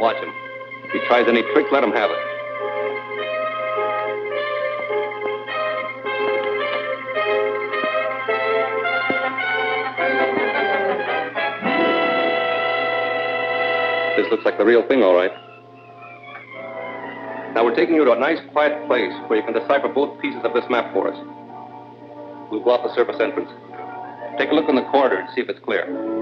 Watch him. If he tries any trick, let him have it. This looks like the real thing, all right. Now, we're taking you to a nice, quiet place where you can decipher both pieces of this map for us. We'll go out the surface entrance. Take a look in the corridor and see if it's clear.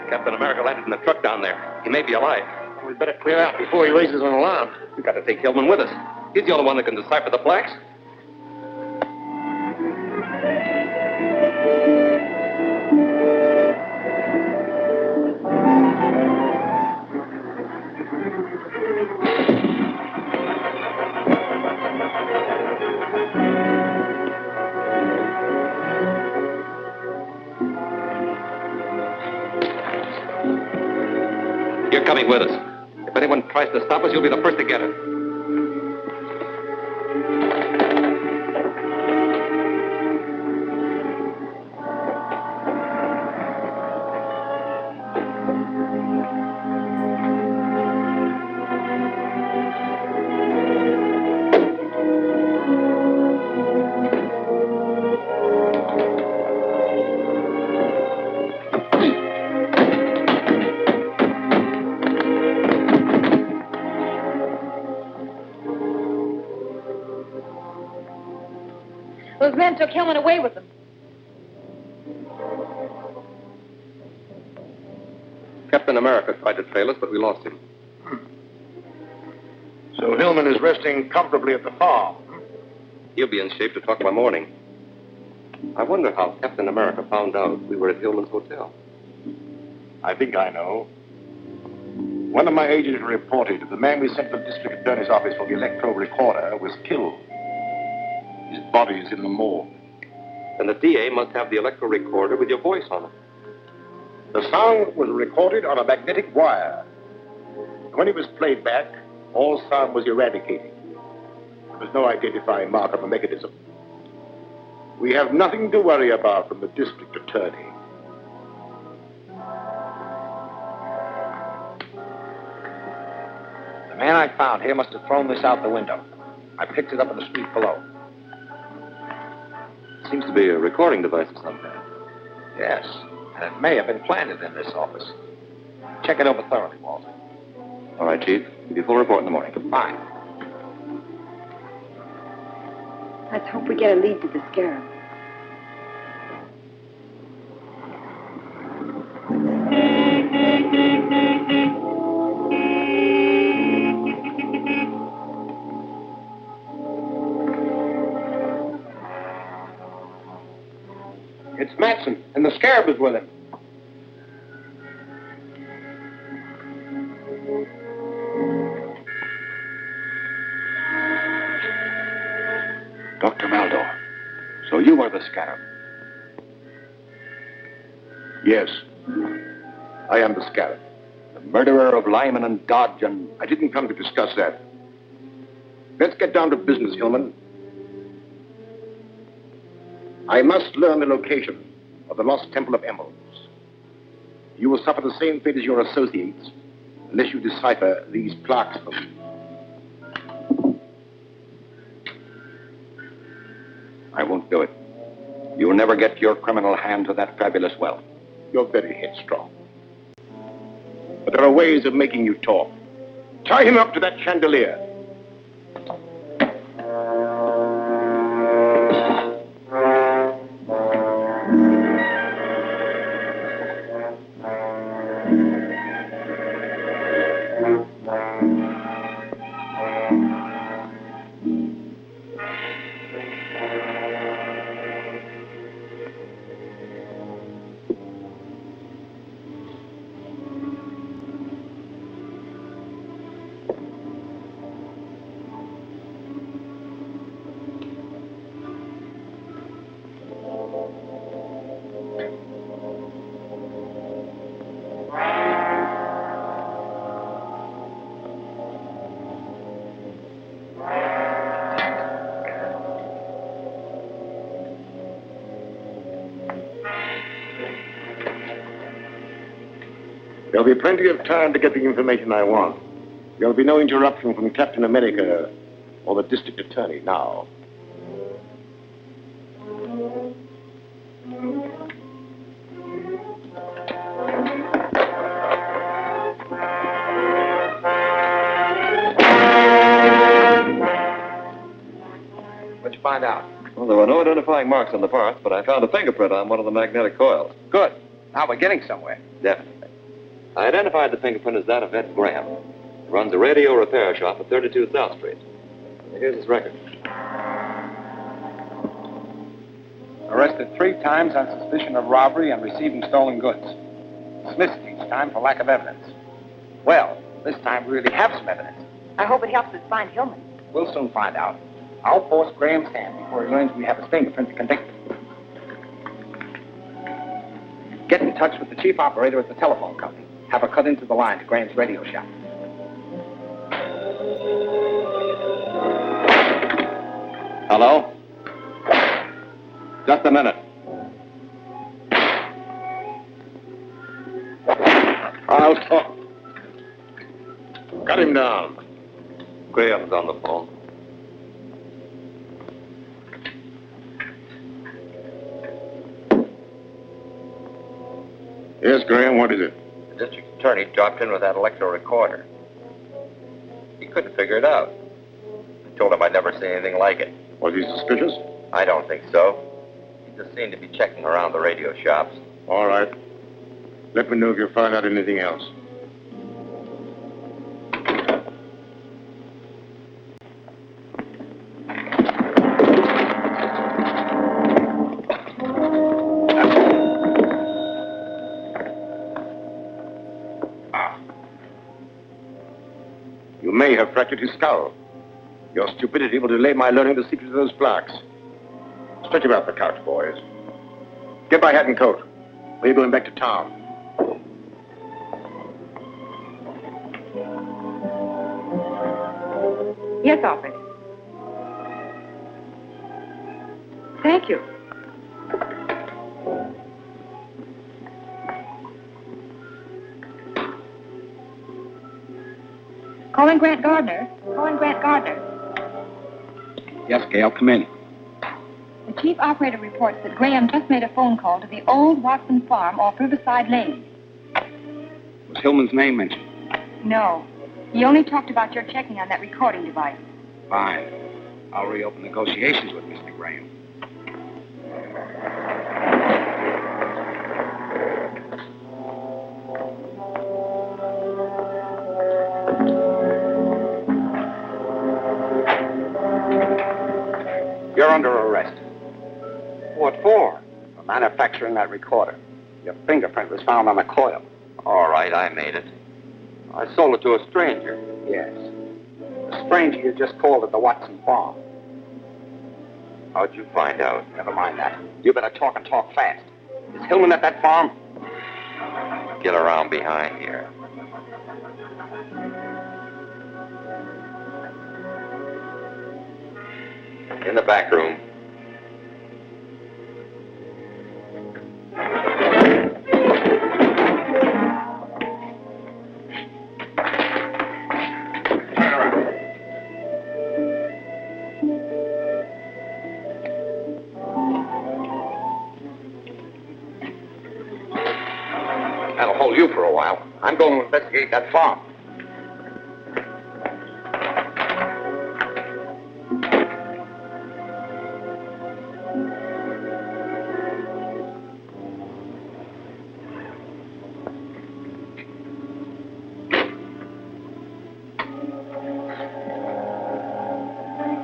Captain America landed in the truck down there. He may be alive. We'd better clear out before he raises an alarm. We've got to take Hillman with us. He's the only one that can decipher the flags. You're coming with us. If anyone tries to stop us, you'll be the first to get it. Those men took Hillman away with them. Captain America tried to trail us, but we lost him. So Hillman is resting comfortably at the farm. He'll be in shape to talk by morning. I wonder how Captain America found out we were at Hillman's hotel. I think I know. One of my agents reported that the man we sent to the district attorney's office for the electro recorder was killed. His body is in the morgue. Then the DA must have the electro recorder with your voice on it. The sound was recorded on a magnetic wire. When it was played back, all sound was eradicated. There was no identifying mark of the mechanism. We have nothing to worry about from the district attorney. The man I found here must have thrown this out the window. I picked it up in the street below. Seems to be a recording device of some kind. Yes, and it may have been planted in this office. Check it over thoroughly, Walter. All right, Chief. Give you a full report in the morning. Fine. Let's hope we get a lead to the Scarab. It's Matson, and the Scarab is with him. Dr. Maldor, so you are the Scarab. Yes, I am the Scarab. The murderer of Lyman and Dodge and... I didn't come to discuss that. Let's get down to business, Hillman. I must learn the location of the lost Temple of Emeralds. You will suffer the same fate as your associates unless you decipher these plaques for me. I won't do it. You'll never get your criminal hand to that fabulous wealth. You're very headstrong. But there are ways of making you talk. Tie him up to that chandelier. There'll be plenty of time to get the information I want. There'll be no interruption from Captain America or the district attorney now. What'd you find out? Well, there were no identifying marks on the parts, but I found a fingerprint on one of the magnetic coils. Good. Now we're getting somewhere. Definitely. I identified the fingerprint as that of Ed Graham. He runs a radio repair shop at 32 South Street. Here's his record. Arrested 3 times on suspicion of robbery and receiving stolen goods. Dismissed each time for lack of evidence. Well, this time we really have some evidence. I hope it helps us find Hillman. We'll soon find out. I'll force Graham's hand before he learns we have his fingerprint to convict him. Get in touch with the chief operator at the telephone company. Have her cut into the line to Graham's radio shop. Hello? Just a minute. I'll talk. Cut him down. Graham's on the phone. Yes, Graham, what is it? The district attorney dropped in with that electro recorder. He couldn't figure it out. I told him I'd never seen anything like it. Was he suspicious? I don't think so. He just seemed to be checking around the radio shops. All right. Let me know if you find out anything else. You may have fractured his skull. Your stupidity will delay my learning the secret of those plaques. Stretch him out the couch, boys. Get my hat and coat. We're going back to town. Yes, operator. Thank you. Calling Grant Gardner. Calling Grant Gardner. Yes, Gail, come in. The chief operator reports that Graham just made a phone call to the old Watson farm off Riverside Lane. Was Hillman's name mentioned? No. He only talked about your checking on that recording device. Fine. I'll reopen negotiations with Mr. Graham. You're under arrest. What for? For manufacturing that recorder. Your fingerprint was found on the coil. All right, I made it. I sold it to a stranger. Yes. The stranger you just called at the Watson farm. How'd you find out? Never mind that. You better talk and talk fast. Is Hillman at that farm? Get around behind here. In the back room. That'll hold you for a while. I'm going to investigate that farm.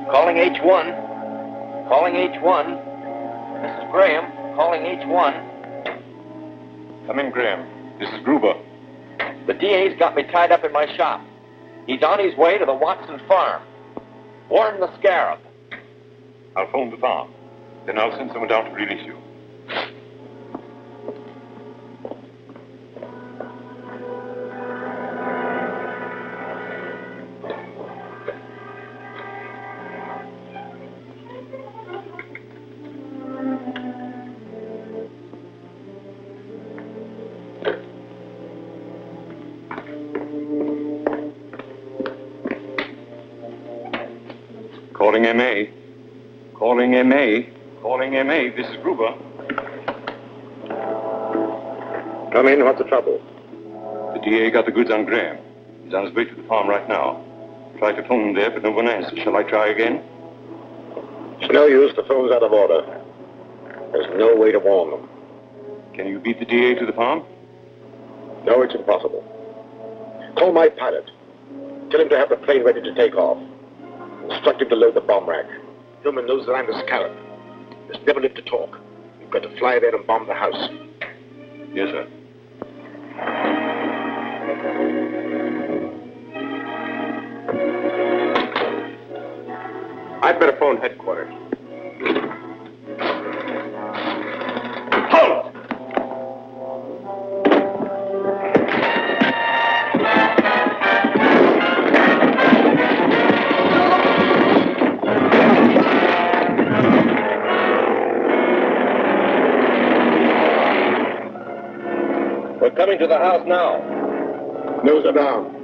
Calling H1. Calling H1. Mrs. Graham, calling H1. Come in, Graham. This is Gruber. The DA's got me tied up in my shop. He's on his way to the Watson farm. Warn the Scarab. I'll phone the farm. Then I'll send someone down to release you. Calling MA. Calling MA. Calling MA. This is Gruber. Come in. What's the trouble? The DA got the goods on Graham. He's on his way to the farm right now. Tried to phone him there, but no one answered. Shall I try again? It's no use. The phone's out of order. There's no way to warn them. Can you beat the DA to the farm? No, it's impossible. Call my pilot. Tell him to have the plane ready to take off. Instruct him to load the bomb rack. Hillman knows that I'm the Scarab. There's never lived to talk. We've got to fly there and bomb the house. Yes, sir. I'd better phone headquarters. Halt! We're coming to the house now. Nose are down.